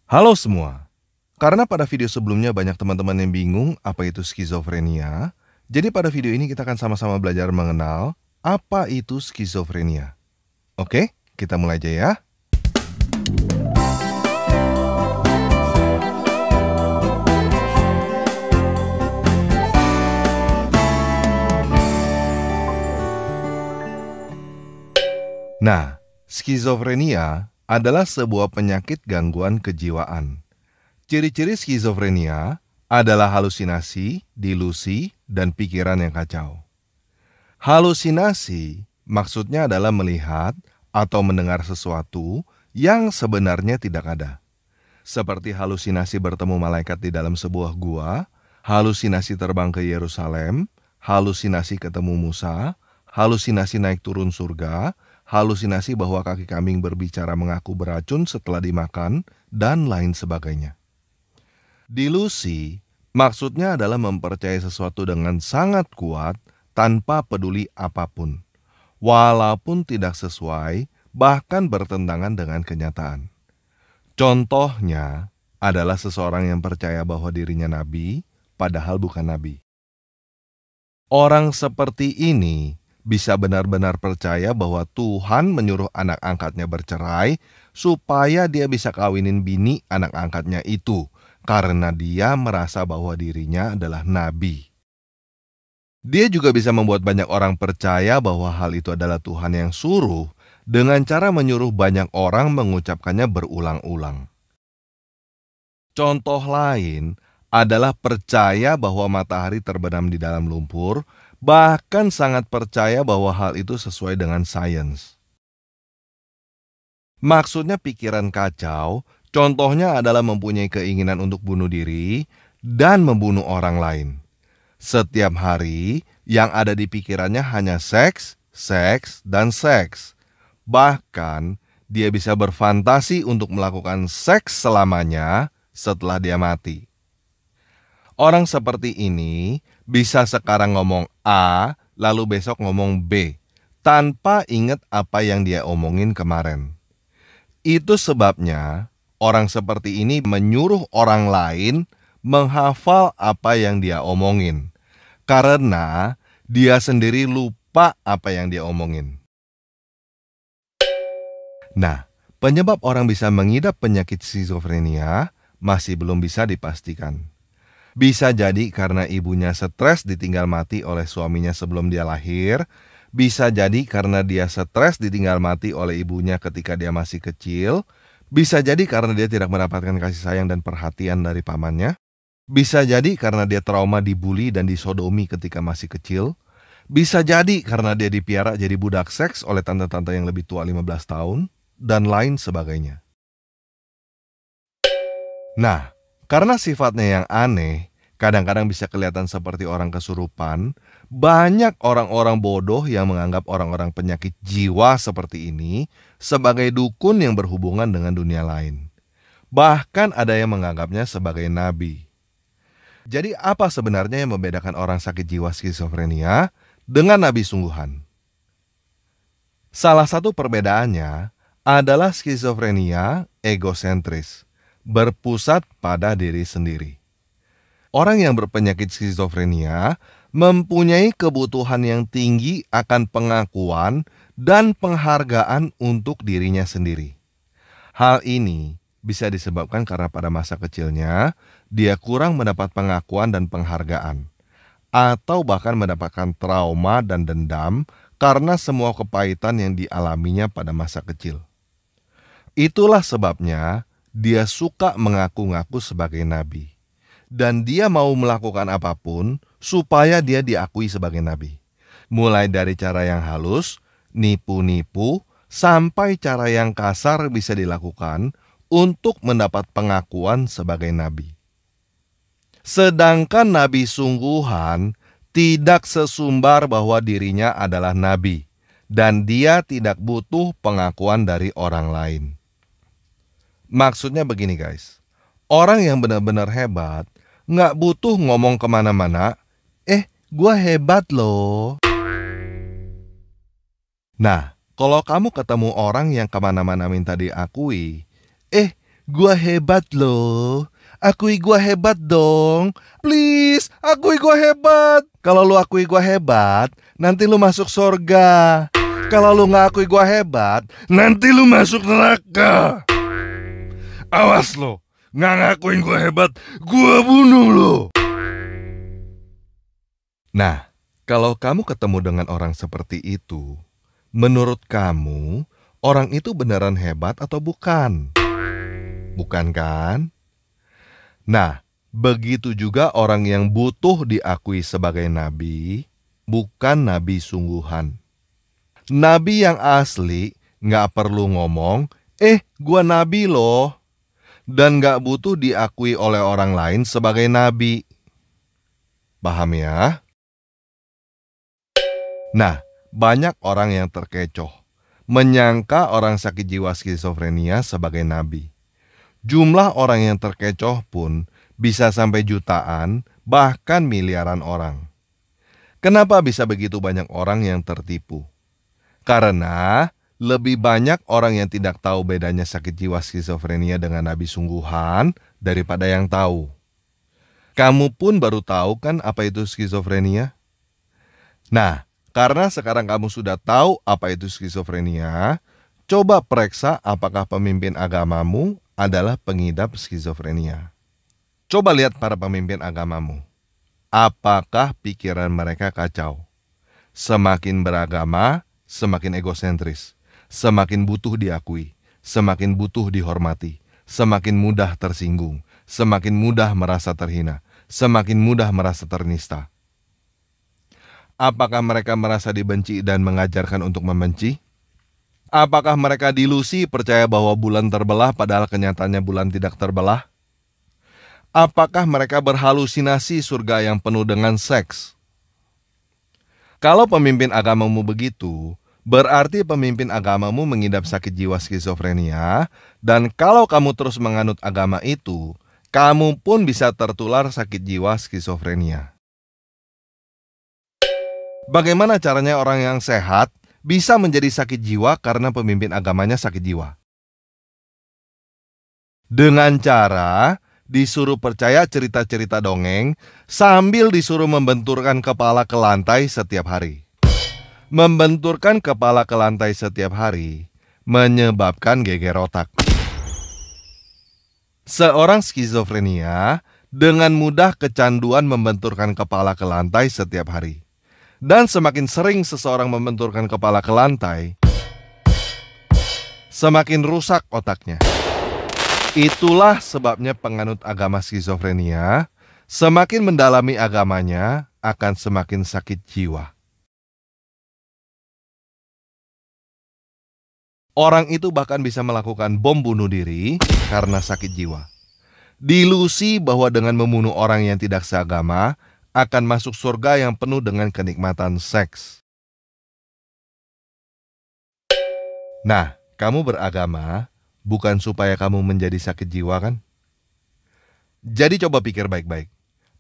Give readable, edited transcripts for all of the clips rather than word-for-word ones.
Halo semua. Karena pada video sebelumnya banyak teman-teman yang bingung apa itu skizofrenia, jadi pada video ini kita akan sama-sama belajar mengenal apa itu skizofrenia. Oke, kita mulai aja ya. Nah, skizofrenia adalah sebuah penyakit gangguan kejiwaan. Ciri-ciri skizofrenia adalah halusinasi, delusi, dan pikiran yang kacau. Halusinasi maksudnya adalah melihat atau mendengar sesuatu yang sebenarnya tidak ada. Seperti halusinasi bertemu malaikat di dalam sebuah gua, halusinasi terbang ke Yerusalem, halusinasi ketemu Musa, halusinasi naik turun surga, halusinasi bahwa kaki kambing berbicara mengaku beracun setelah dimakan, dan lain sebagainya. Delusi maksudnya adalah mempercayai sesuatu dengan sangat kuat tanpa peduli apapun, walaupun tidak sesuai, bahkan bertentangan dengan kenyataan. Contohnya adalah seseorang yang percaya bahwa dirinya nabi, padahal bukan nabi. Orang seperti ini bisa benar-benar percaya bahwa Tuhan menyuruh anak angkatnya bercerai supaya dia bisa kawinin bini anak angkatnya itu, karena dia merasa bahwa dirinya adalah nabi. Dia juga bisa membuat banyak orang percaya bahwa hal itu adalah Tuhan yang suruh dengan cara menyuruh banyak orang mengucapkannya berulang-ulang. Contoh lain adalah percaya bahwa matahari terbenam di dalam lumpur, bahkan sangat percaya bahwa hal itu sesuai dengan sains. Maksudnya pikiran kacau, contohnya adalah mempunyai keinginan untuk bunuh diri dan membunuh orang lain. Setiap hari yang ada di pikirannya hanya seks, seks, dan seks. Bahkan dia bisa berfantasi untuk melakukan seks selamanya setelah dia mati. Orang seperti ini bisa sekarang ngomong A, lalu besok ngomong B, tanpa ingat apa yang dia omongin kemarin. Itu sebabnya orang seperti ini menyuruh orang lain menghafal apa yang dia omongin, karena dia sendiri lupa apa yang dia omongin. Nah, penyebab orang bisa mengidap penyakit skizofrenia masih belum bisa dipastikan. Bisa jadi karena ibunya stres ditinggal mati oleh suaminya sebelum dia lahir. Bisa jadi karena dia stres ditinggal mati oleh ibunya ketika dia masih kecil. Bisa jadi karena dia tidak mendapatkan kasih sayang dan perhatian dari pamannya. Bisa jadi karena dia trauma dibully dan disodomi ketika masih kecil. Bisa jadi karena dia dipiara jadi budak seks oleh tante-tante yang lebih tua 15 tahun. Dan lain sebagainya. Nah, karena sifatnya yang aneh, kadang-kadang bisa kelihatan seperti orang kesurupan, banyak orang-orang bodoh yang menganggap orang-orang penyakit jiwa seperti ini sebagai dukun yang berhubungan dengan dunia lain. Bahkan ada yang menganggapnya sebagai nabi. Jadi apa sebenarnya yang membedakan orang sakit jiwa skizofrenia dengan nabi sungguhan? Salah satu perbedaannya adalah skizofrenia egosentris, berpusat pada diri sendiri. Orang yang berpenyakit skizofrenia mempunyai kebutuhan yang tinggi akan pengakuan dan penghargaan untuk dirinya sendiri. Hal ini bisa disebabkan karena pada masa kecilnya dia kurang mendapat pengakuan dan penghargaan, atau bahkan mendapatkan trauma dan dendam karena semua kepahitan yang dialaminya pada masa kecil. Itulah sebabnya dia suka mengaku-ngaku sebagai nabi. Dan dia mau melakukan apapun supaya dia diakui sebagai nabi. Mulai dari cara yang halus, nipu-nipu, sampai cara yang kasar bisa dilakukan untuk mendapat pengakuan sebagai nabi. Sedangkan nabi sungguhan tidak sesumbar bahwa dirinya adalah nabi. Dan dia tidak butuh pengakuan dari orang lain. Maksudnya begini guys, orang yang benar-benar hebat nggak butuh ngomong kemana-mana, gua hebat loh. Nah, kalau kamu ketemu orang yang kemana-mana minta diakui, Gua hebat loh. Akui gua hebat dong. Please, akui gua hebat. Kalau lu akui gua hebat, nanti lu masuk surga. Kalau lu nggak akui gua hebat, nanti lu masuk neraka. Awas lo, nggak ngakuin gua hebat, gua bunuh lo. Nah, kalau kamu ketemu dengan orang seperti itu, menurut kamu, orang itu beneran hebat atau bukan? Bukan kan? Nah, begitu juga orang yang butuh diakui sebagai nabi, bukan nabi sungguhan. Nabi yang asli nggak perlu ngomong, gua nabi loh. Dan nggak butuh diakui oleh orang lain sebagai nabi. Paham ya? Nah, banyak orang yang terkecoh, menyangka orang sakit jiwa skizofrenia sebagai nabi. Jumlah orang yang terkecoh pun bisa sampai jutaan, bahkan miliaran orang. Kenapa bisa begitu banyak orang yang tertipu? Karena lebih banyak orang yang tidak tahu bedanya sakit jiwa skizofrenia dengan nabi sungguhan daripada yang tahu. Kamu pun baru tahu kan apa itu skizofrenia? Nah, karena sekarang kamu sudah tahu apa itu skizofrenia, coba periksa apakah pemimpin agamamu adalah pengidap skizofrenia. Coba lihat para pemimpin agamamu. Apakah pikiran mereka kacau? Semakin beragama, semakin egosentris, semakin butuh diakui, semakin butuh dihormati, semakin mudah tersinggung, semakin mudah merasa terhina, semakin mudah merasa ternista. Apakah mereka merasa dibenci dan mengajarkan untuk membenci? Apakah mereka delusi percaya bahwa bulan terbelah padahal kenyataannya bulan tidak terbelah? Apakah mereka berhalusinasi surga yang penuh dengan seks? Kalau pemimpin agamamu begitu, berarti pemimpin agamamu mengidap sakit jiwa skizofrenia, dan kalau kamu terus menganut agama itu, kamu pun bisa tertular sakit jiwa skizofrenia. Bagaimana caranya orang yang sehat bisa menjadi sakit jiwa karena pemimpin agamanya sakit jiwa? Dengan cara disuruh percaya cerita-cerita dongeng sambil disuruh membenturkan kepala ke lantai setiap hari. Membenturkan kepala ke lantai setiap hari menyebabkan geger otak. Seorang skizofrenia dengan mudah kecanduan membenturkan kepala ke lantai setiap hari. Dan semakin sering seseorang membenturkan kepala ke lantai, semakin rusak otaknya. Itulah sebabnya penganut agama skizofrenia semakin mendalami agamanya akan semakin sakit jiwa. Orang itu bahkan bisa melakukan bom bunuh diri karena sakit jiwa. Delusi bahwa dengan membunuh orang yang tidak seagama akan masuk surga yang penuh dengan kenikmatan seks. Nah, kamu beragama bukan supaya kamu menjadi sakit jiwa kan? Jadi coba pikir baik-baik.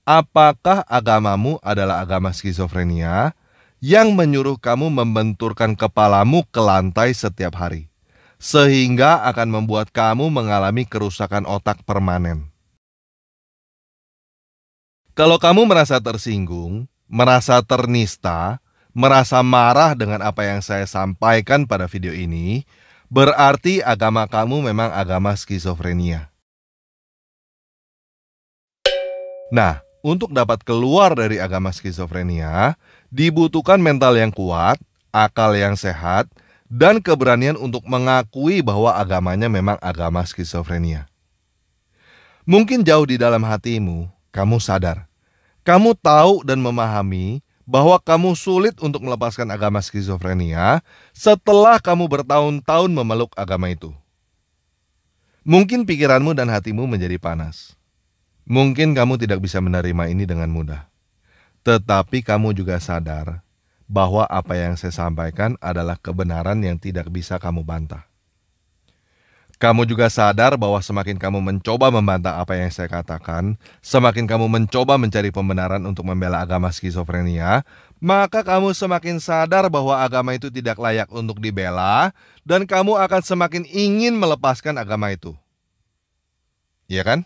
Apakah agamamu adalah agama skizofrenia yang menyuruh kamu membenturkan kepalamu ke lantai setiap hari, sehingga akan membuat kamu mengalami kerusakan otak permanen? Kalau kamu merasa tersinggung, merasa ternista, merasa marah dengan apa yang saya sampaikan pada video ini, berarti agama kamu memang agama skizofrenia. Nah, untuk dapat keluar dari agama skizofrenia, dibutuhkan mental yang kuat, akal yang sehat, dan keberanian untuk mengakui bahwa agamanya memang agama skizofrenia. Mungkin jauh di dalam hatimu, kamu sadar, kamu tahu dan memahami bahwa kamu sulit untuk melepaskan agama skizofrenia setelah kamu bertahun-tahun memeluk agama itu. Mungkin pikiranmu dan hatimu menjadi panas. Mungkin kamu tidak bisa menerima ini dengan mudah. Tetapi kamu juga sadar bahwa apa yang saya sampaikan adalah kebenaran yang tidak bisa kamu bantah. Kamu juga sadar bahwa semakin kamu mencoba membantah apa yang saya katakan, semakin kamu mencoba mencari pembenaran untuk membela agama skizofrenia, maka kamu semakin sadar bahwa agama itu tidak layak untuk dibela, dan kamu akan semakin ingin melepaskan agama itu. Iya kan?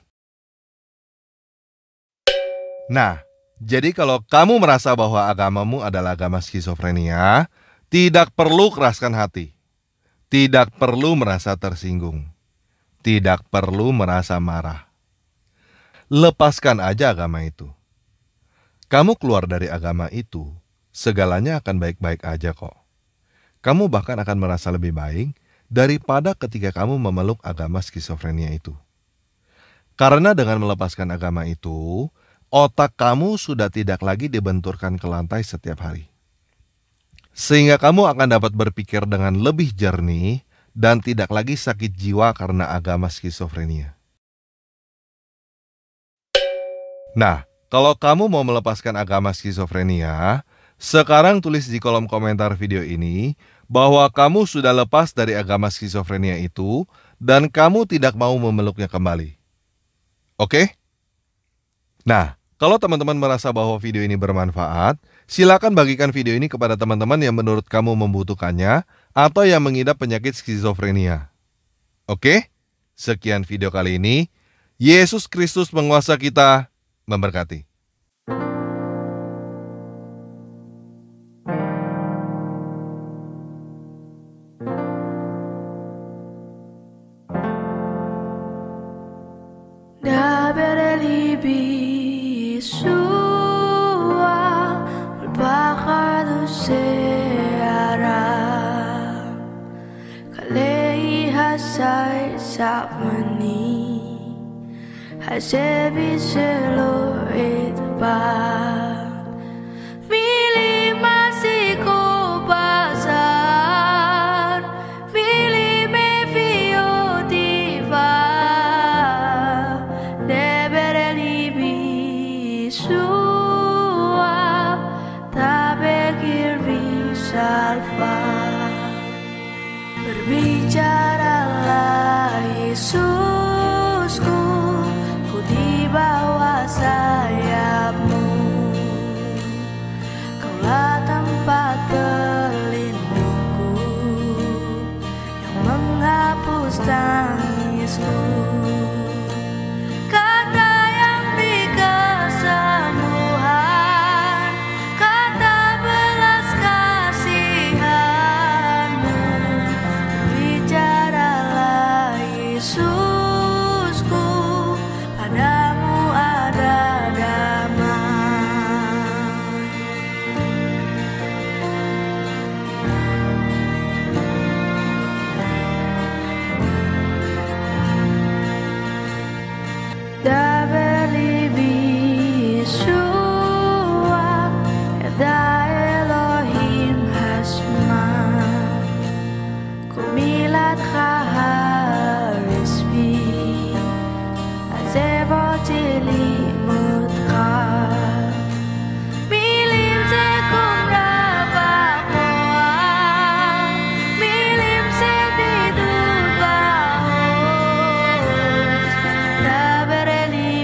Nah, jadi kalau kamu merasa bahwa agamamu adalah agama skizofrenia, tidak perlu keraskan hati. Tidak perlu merasa tersinggung. Tidak perlu merasa marah. Lepaskan aja agama itu. Kamu keluar dari agama itu, segalanya akan baik-baik aja kok. Kamu bahkan akan merasa lebih baik daripada ketika kamu memeluk agama skizofrenia itu. Karena dengan melepaskan agama itu, otak kamu sudah tidak lagi dibenturkan ke lantai setiap hari. Sehingga kamu akan dapat berpikir dengan lebih jernih dan tidak lagi sakit jiwa karena agama skizofrenia. Nah, kalau kamu mau melepaskan agama skizofrenia, sekarang tulis di kolom komentar video ini bahwa kamu sudah lepas dari agama skizofrenia itu dan kamu tidak mau memeluknya kembali. Oke? Nah, kalau teman-teman merasa bahwa video ini bermanfaat, silakan bagikan video ini kepada teman-teman yang menurut kamu membutuhkannya atau yang mengidap penyakit skizofrenia. Oke? Sekian video kali ini. Yesus Kristus penguasa kita memberkati. Hasebi selo etba Mili masiko pasar Mili me fio diva Debere libi sua Tabe kirbi salva Berbicaralah Yesusku di bawah sayapmu, kaulah tempat berlindungku yang menghapus tangisku. Kata yang di kesembuhan, kata belas kasihanmu, bicaralah Yesus. Padamu ada damai. Dabeli bisua da Elohim hasma kumilat khaharisbi Zevotili mutra Milim sekum rabakoa Milim sedidut bahos Dabereli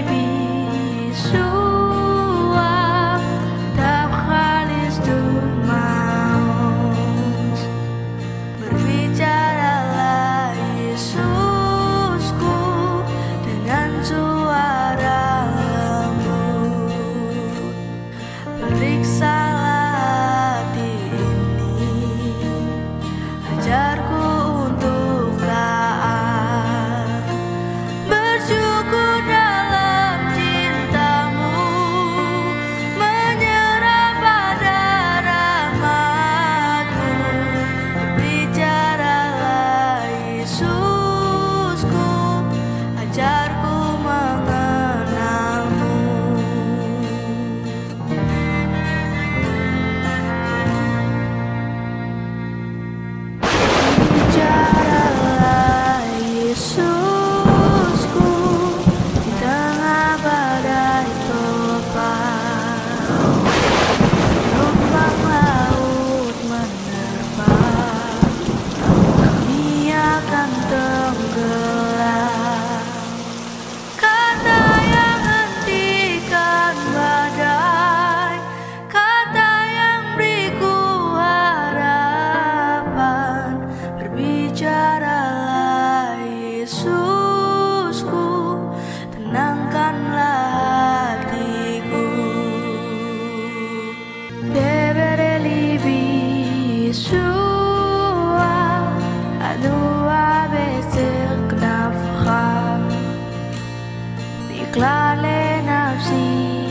כלל לנפשי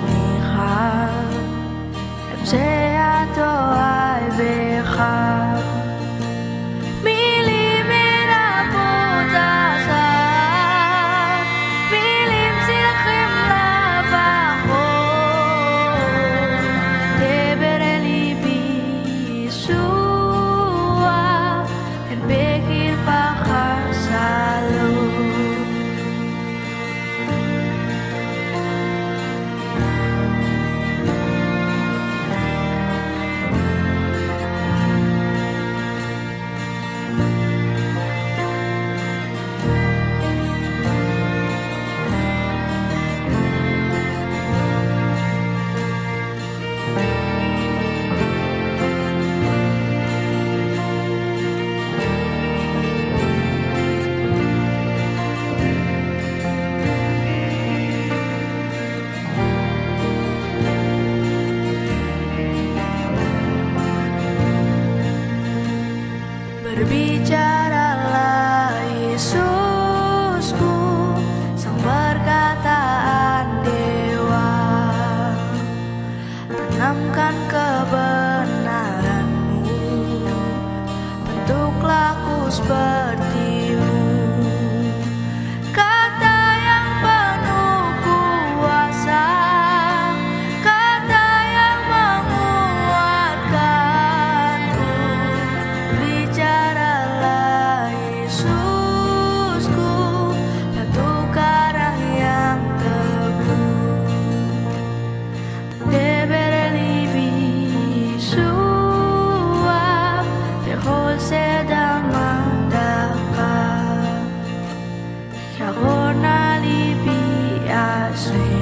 נכה, המשעתו בך. מילים מרפות עשה, מילים צריכים לבחור, דבר אל ליבי ישוע, הן בקרבך שלום. Berbicaralah Yesusku, sang perkataan dewa, tanamkan kebenaranmu, bentuklah aku sepertimu. Kata yang penuh kuasa, kata yang menguatkanku. Bicaralah Yesusku, batu karang yang teguh. דבר אל ליבי ישוע, בכל שדה מדעך, ירון על ליבי אשרי.